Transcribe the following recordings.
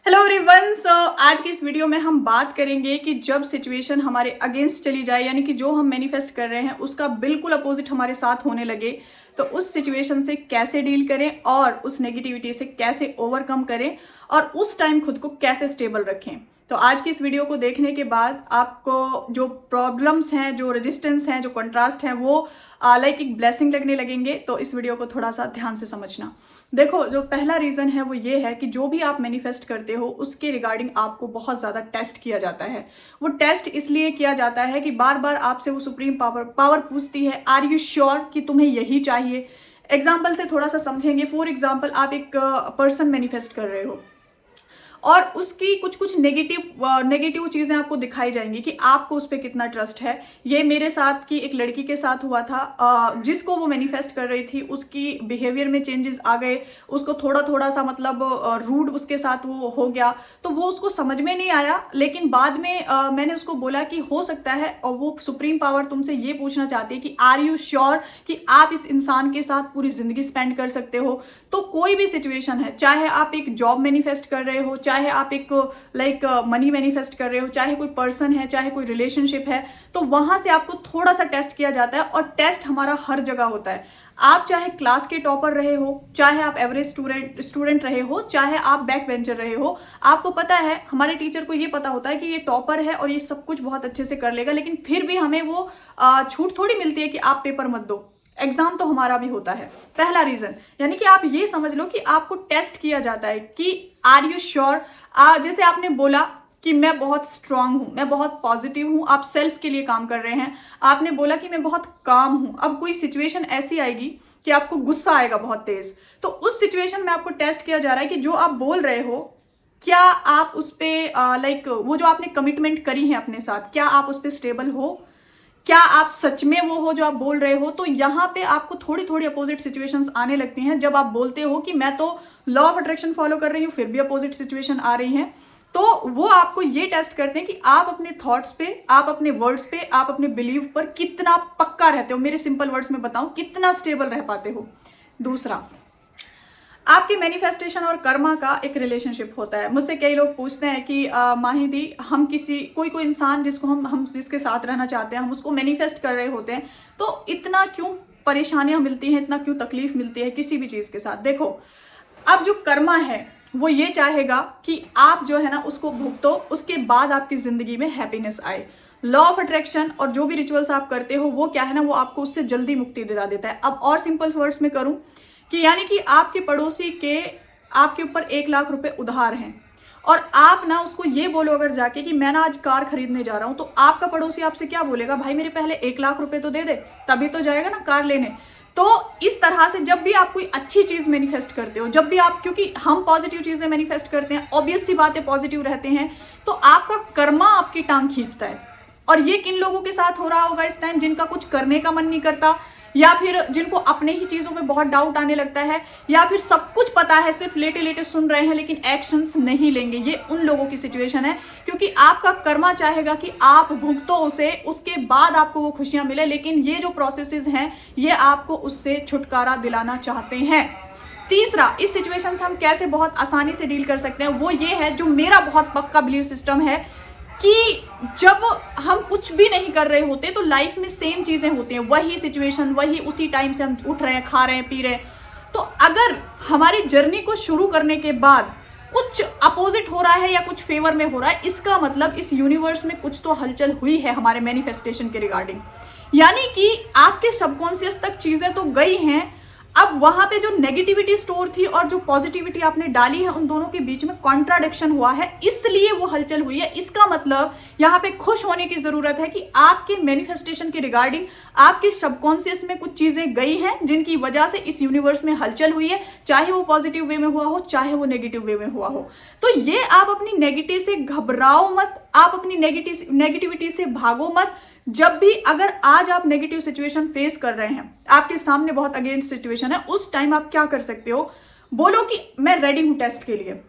Hello everyone. आज की इस वीडियो में हम बात करेंगे कि जब सिचुएशन हमारे अगेंस्ट चली जाए, यानी कि जो हम मैनिफेस्ट कर रहे हैं उसका बिल्कुल अपोजिट हमारे साथ होने लगे, तो उस सिचुएशन से कैसे डील करें और उस नेगेटिविटी से कैसे ओवरकम करें और उस टाइम खुद को कैसे स्टेबल रखें। तो आज की इस वीडियो को देखने के बाद आपको जो प्रॉब्लम्स हैं, जो रेजिस्टेंस हैं, जो कंट्रास्ट हैं, वो लाइक एक ब्लेसिंग लगने लगेंगे। तो इस वीडियो को थोड़ा सा ध्यान से समझना। देखो, जो पहला रीज़न है वो ये है कि जो भी आप मैनिफेस्ट करते हो उसके रिगार्डिंग आपको बहुत ज़्यादा टेस्ट किया जाता है। वो टेस्ट इसलिए किया जाता है कि बार बार आपसे वो सुप्रीम पावर पूछती है, आर यू श्योर कि तुम्हें यही चाहिए। एग्जाम्पल से थोड़ा सा समझेंगे। फॉर एग्जाम्पल, आप एक पर्सन मैनिफेस्ट कर रहे हो और उसकी कुछ कुछ नेगेटिव चीज़ें आपको दिखाई जाएंगी कि आपको उस पर कितना ट्रस्ट है। ये मेरे साथ की एक लड़की के साथ हुआ था, जिसको वो मैनिफेस्ट कर रही थी उसकी बिहेवियर में चेंजेस आ गए। उसको थोड़ा थोड़ा सा मतलब रूड उसके साथ वो हो गया, तो वो उसको समझ में नहीं आया। लेकिन बाद में मैंने उसको बोला कि हो सकता है और वो सुप्रीम पावर तुमसे ये पूछना चाहती है कि आर यू श्योर कि आप इस इंसान के साथ पूरी ज़िंदगी स्पेंड कर सकते हो। तो कोई भी सिचुएशन है, चाहे आप एक जॉब मैनिफेस्ट कर रहे हो, चाहे आप एक लाइक मनी मैनिफेस्ट कर रहे हो, चाहे कोई पर्सन है, चाहे कोई रिलेशनशिप है, तो वहां से आपको थोड़ा सा टेस्ट किया जाता है। और टेस्ट हमारा हर जगह होता है। आप चाहे क्लास के टॉपर रहे हो, चाहे आप एवरेज स्टूडेंट रहे हो, चाहे आप बैक बेंचर रहे हो, आपको पता है, हमारे टीचर को ये पता होता है कि ये टॉपर है और ये सब कुछ बहुत अच्छे से कर लेगा, लेकिन फिर भी हमें वो छूट थोड़ी मिलती है कि आप पेपर मत दो। एग्जाम तो हमारा भी होता है। पहला रीजन, यानी कि आप ये समझ लो कि आपको टेस्ट किया जाता है कि आर यू श्योर। जैसे आपने बोला कि मैं बहुत स्ट्रांग हूं, मैं बहुत पॉजिटिव हूं, आप सेल्फ के लिए काम कर रहे हैं। आपने बोला कि मैं बहुत काम हूं। अब कोई सिचुएशन ऐसी आएगी कि आपको गुस्सा आएगा बहुत तेज, तो उस सिचुएशन में आपको टेस्ट किया जा रहा है कि जो आप बोल रहे हो, क्या आप उस पर लाइक वो जो आपने कमिटमेंट करी है अपने साथ, क्या आप उस पर स्टेबल हो, क्या आप सच में वो हो जो आप बोल रहे हो। तो यहाँ पे आपको थोड़ी थोड़ी अपोजिट सिचुएशंस आने लगती हैं। जब आप बोलते हो कि मैं तो लॉ ऑफ अट्रैक्शन फॉलो कर रही हूँ, फिर भी अपोजिट सिचुएशन आ रही हैं, तो वो आपको ये टेस्ट करते हैं कि आप अपने थॉट्स पे, आप अपने वर्ड्स पे, आप अपने बिलीव पर कितना पक्का रहते हो। मेरे सिंपल वर्ड्स में बताऊं, कितना स्टेबल रह पाते हो। दूसरा, आपके मैनिफेस्टेशन और कर्मा का एक रिलेशनशिप होता है। मुझसे कई लोग पूछते हैं कि माही दी, हम कोई इंसान जिसको हम जिसके साथ रहना चाहते हैं, हम उसको मैनिफेस्ट कर रहे होते हैं, तो इतना क्यों परेशानियां मिलती हैं, इतना क्यों तकलीफ मिलती है किसी भी चीज़ के साथ। देखो, अब जो कर्मा है वो ये चाहेगा कि आप जो है ना उसको भुगतो, उसके बाद आपकी ज़िंदगी में हैप्पीनेस आए। लॉ ऑफ अट्रैक्शन और जो भी रिचुअल्स आप करते हो वो क्या है ना, वो आपको उससे जल्दी मुक्ति दिला देता है। अब और सिंपल वर्ड्स में करूं कि यानी कि आपके पड़ोसी के आपके ऊपर 1 लाख रुपए उधार हैं और आप ना उसको ये बोलो अगर जाके कि मैं ना आज कार खरीदने जा रहा हूं, तो आपका पड़ोसी आपसे क्या बोलेगा, भाई मेरे पहले 1 लाख रुपए तो दे दे, तभी तो जाएगा ना कार लेने। तो इस तरह से जब भी आप कोई अच्छी चीज मैनिफेस्ट करते हो, जब भी आप, क्योंकि हम पॉजिटिव चीजें मैनिफेस्ट करते हैं, ऑब्वियस सी बातें पॉजिटिव रहते हैं, तो आपका कर्मा आपकी टांग खींचता है। और ये किन लोगों के साथ हो रहा होगा इस टाइम, जिनका कुछ करने का मन नहीं करता, या फिर जिनको अपने ही चीजों पे बहुत डाउट आने लगता है, या फिर सब कुछ पता है, सिर्फ लेटे लेटे सुन रहे हैं लेकिन एक्शंस नहीं लेंगे। ये उन लोगों की सिचुएशन है, क्योंकि आपका कर्मा चाहेगा कि आप भुगतो उसे, उसके बाद आपको वो खुशियां मिले, लेकिन ये जो प्रोसेसेस हैं ये आपको उससे छुटकारा दिलाना चाहते हैं। तीसरा, इस सिचुएशन से हम कैसे बहुत आसानी से डील कर सकते हैं, वो ये है, जो मेरा बहुत पक्का बिलीव सिस्टम है कि जब हम कुछ भी नहीं कर रहे होते तो लाइफ में सेम चीजें होती हैं, वही सिचुएशन, वही उसी टाइम से हम उठ रहे हैं, खा रहे हैं, पी रहे हैं। तो अगर हमारी जर्नी को शुरू करने के बाद कुछ अपोजिट हो रहा है या कुछ फेवर में हो रहा है, इसका मतलब इस यूनिवर्स में कुछ तो हलचल हुई है हमारे मैनिफेस्टेशन के रिगार्डिंग। यानी कि आपके सबकॉन्शियस तक चीजें तो गई हैं, अब वहां पे जो नेगेटिविटी स्टोर थी और जो पॉजिटिविटी आपने डाली है, उन दोनों के बीच में कॉन्ट्राडिक्शन हुआ है, इसलिए वो हलचल हुई है। इसका मतलब यहाँ पे खुश होने की जरूरत है कि आपके मैनिफेस्टेशन के रिगार्डिंग आपके सबकॉन्शियस में कुछ चीजें गई हैं जिनकी वजह से इस यूनिवर्स में हलचल हुई है, चाहे वो पॉजिटिव वे में हुआ हो, चाहे वो नेगेटिव वे में हुआ हो। तो ये आप अपनी नेगेटिव से घबराओ मत, आप अपनी नेगेटिविटी से भागो मत। जब भी अगर आज आप नेगेटिव सिचुएशन फेस कर रहे हैं, आपके सामने बहुत अगेंस्ट सिचुएशन है, उस टाइम आप क्या कर सकते हो, बोलो कि मैं रेडी हूं टेस्ट के लिए।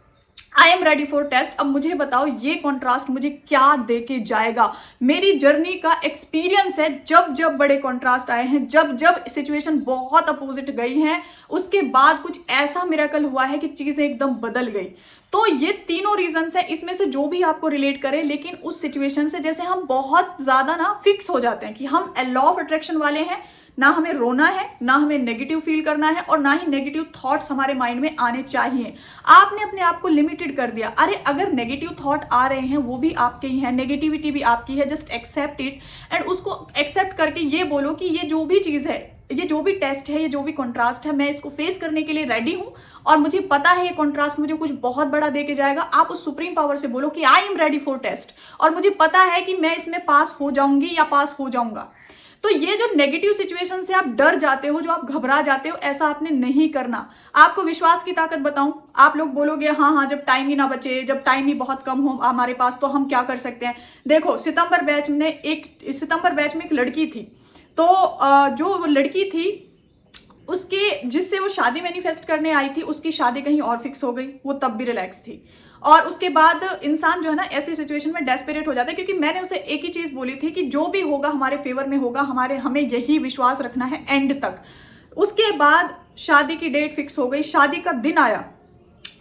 I am ready for test. अब मुझे बताओ ये कॉन्ट्रास्ट मुझे क्या दे के जाएगा। मेरी जर्नी का एक्सपीरियंस है, जब जब बड़े कॉन्ट्रास्ट आए हैं, जब जब सिचुएशन बहुत अपोजिट गई हैं, उसके बाद कुछ ऐसा मिरेकल हुआ है कि चीजें एकदम बदल गई। तो ये तीनों रीजंस है, इसमें से जो भी आपको रिलेट करे, लेकिन उस सिचुएशन से जैसे हम बहुत ज्यादा ना फिक्स हो जाते हैं कि हम लॉ ऑफ अट्रैक्शन वाले हैं, ना हमें रोना है, ना हमें नेगेटिव फील करना है, और ना ही नेगेटिव थॉट्स हमारे माइंड में आने चाहिए। आपने अपने आप को लिमिटेड कर दिया। अरे अगर नेगेटिव थॉट आ रहे हैं वो भी आपके ही हैं, नेगेटिविटी भी आपकी है, जस्ट एक्सेप्ट इट एंड उसको एक्सेप्ट करके ये बोलो कि ये जो भी चीज़ है, ये जो भी टेस्ट है, ये जो भी कॉन्ट्रास्ट है, मैं इसको फेस करने के लिए रेडी हूं और मुझे पता है ये कॉन्ट्रास्ट मुझे कुछ बहुत बड़ा दे के जाएगा। आप उस सुप्रीम पावर से बोलो कि I am ready for test, और मुझे पता है कि मैं इसमें पास हो जाऊंगी या पास हो जाऊंगा। तो ये जो नेगेटिव सिचुएशन से आप डर जाते हो, जो आप घबरा जाते हो, ऐसा आपने नहीं करना। आपको विश्वास की ताकत बताऊं, आप लोग बोलोगे हाँ हाँ जब टाइम ही ना बचे, जब टाइम ही बहुत कम हो हमारे पास तो हम क्या कर सकते हैं। देखो सितंबर बैच में एक लड़की थी, तो जो वो लड़की थी उसके जिससे वो शादी मैनिफेस्ट करने आई थी, उसकी शादी कहीं और फिक्स हो गई, वो तब भी रिलैक्स थी। और उसके बाद इंसान जो है ना ऐसी सिचुएशन में डेस्परेट हो जाता है, क्योंकि मैंने उसे एक ही चीज बोली थी कि जो भी होगा हमारे फेवर में होगा, हमें यही विश्वास रखना है एंड तक। उसके बाद शादी की डेट फिक्स हो गई, शादी का दिन आया,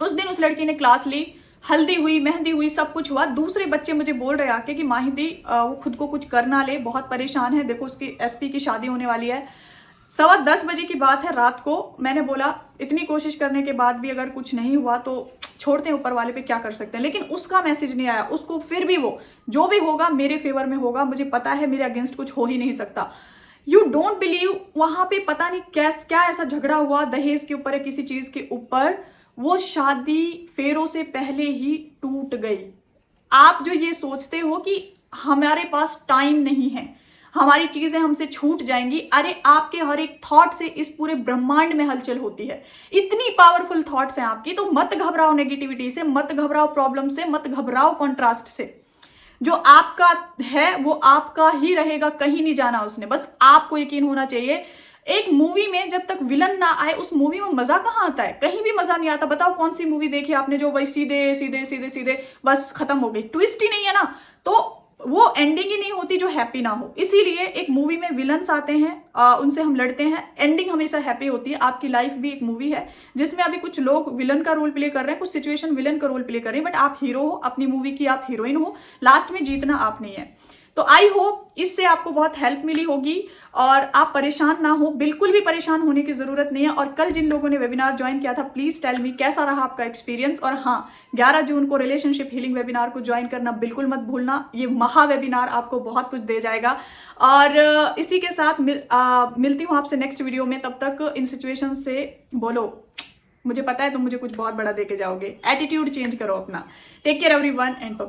उस दिन उस लड़की ने क्लास ली, हल्दी हुई, मेहंदी हुई, सब कुछ हुआ। दूसरे बच्चे मुझे बोल रहे आके कि माहिदी वो खुद को कुछ कर ना ले, बहुत परेशान है, देखो उसकी एसपी की शादी होने वाली है। 10:15 बजे की बात है रात को। मैंने बोला इतनी कोशिश करने के बाद भी अगर कुछ नहीं हुआ तो छोड़ते हैं, ऊपर वाले पे क्या कर सकते हैं। लेकिन उसका मैसेज नहीं आया, उसको फिर भी वो जो भी होगा मेरे फेवर में होगा, मुझे पता है मेरे अगेंस्ट कुछ हो ही नहीं सकता। यू डोंट बिलीव, वहां पे पता नहीं क्या ऐसा झगड़ा हुआ दहेज के ऊपर या किसी चीज के ऊपर, वो शादी फेरों से पहले ही टूट गई। आप जो ये सोचते हो कि हमारे पास टाइम नहीं है, हमारी चीजें हमसे छूट जाएंगी, अरे आपके हर एक थॉट से इस पूरे ब्रह्मांड में हलचल होती है। इतनी पावरफुल थॉट्स हैं आपकी, तो मत घबराओ नेगेटिविटी से, मत घबराओ प्रॉब्लम से, मत घबराओ कॉन्ट्रास्ट से। जो आपका है वो आपका ही रहेगा, कहीं नहीं जाना उसने, बस आपको यकीन होना चाहिए। एक मूवी में जब तक विलन ना आए उस मूवी में मजा कहाँ आता है, कहीं भी मजा नहीं आता। बताओ कौन सी मूवी देखी आपने जो वही सीधे सीधे सीधे सीधे बस खत्म हो गई, ट्विस्ट ही नहीं है ना, तो वो एंडिंग ही नहीं होती जो हैप्पी ना हो। इसीलिए एक मूवी में विलन्स आते हैं, उनसे हम लड़ते हैं, एंडिंग हमेशा हैप्पी होती है। आपकी लाइफ भी एक मूवी है जिसमें अभी कुछ लोग विलन का रोल प्ले कर रहे हैं, कुछ सिचुएशन विलन का रोल प्ले कर रहे हैं, बट आप हीरो हो, अपनी मूवी की आप हीरोइन हो, लास्ट में जीतना आप नहीं है। तो आई होप इससे आपको बहुत हेल्प मिली होगी और आप परेशान ना हो, बिल्कुल भी परेशान होने की जरूरत नहीं है। और कल जिन लोगों ने वेबिनार ज्वाइन किया था, प्लीज टेल मी कैसा रहा आपका एक्सपीरियंस। और हाँ, 11 जून को रिलेशनशिप हीलिंग वेबिनार को ज्वाइन करना बिल्कुल मत भूलना, ये महा वेबिनार आपको बहुत कुछ दे जाएगा। और इसी के साथ मिलती हूँ आपसे नेक्स्ट वीडियो में। तब तक इन सिचुएशन से बोलो मुझे पता है तुम मुझे कुछ बहुत बड़ा दे के जाओगे, एटीट्यूड चेंज करो अपना। Take care everyone and bye.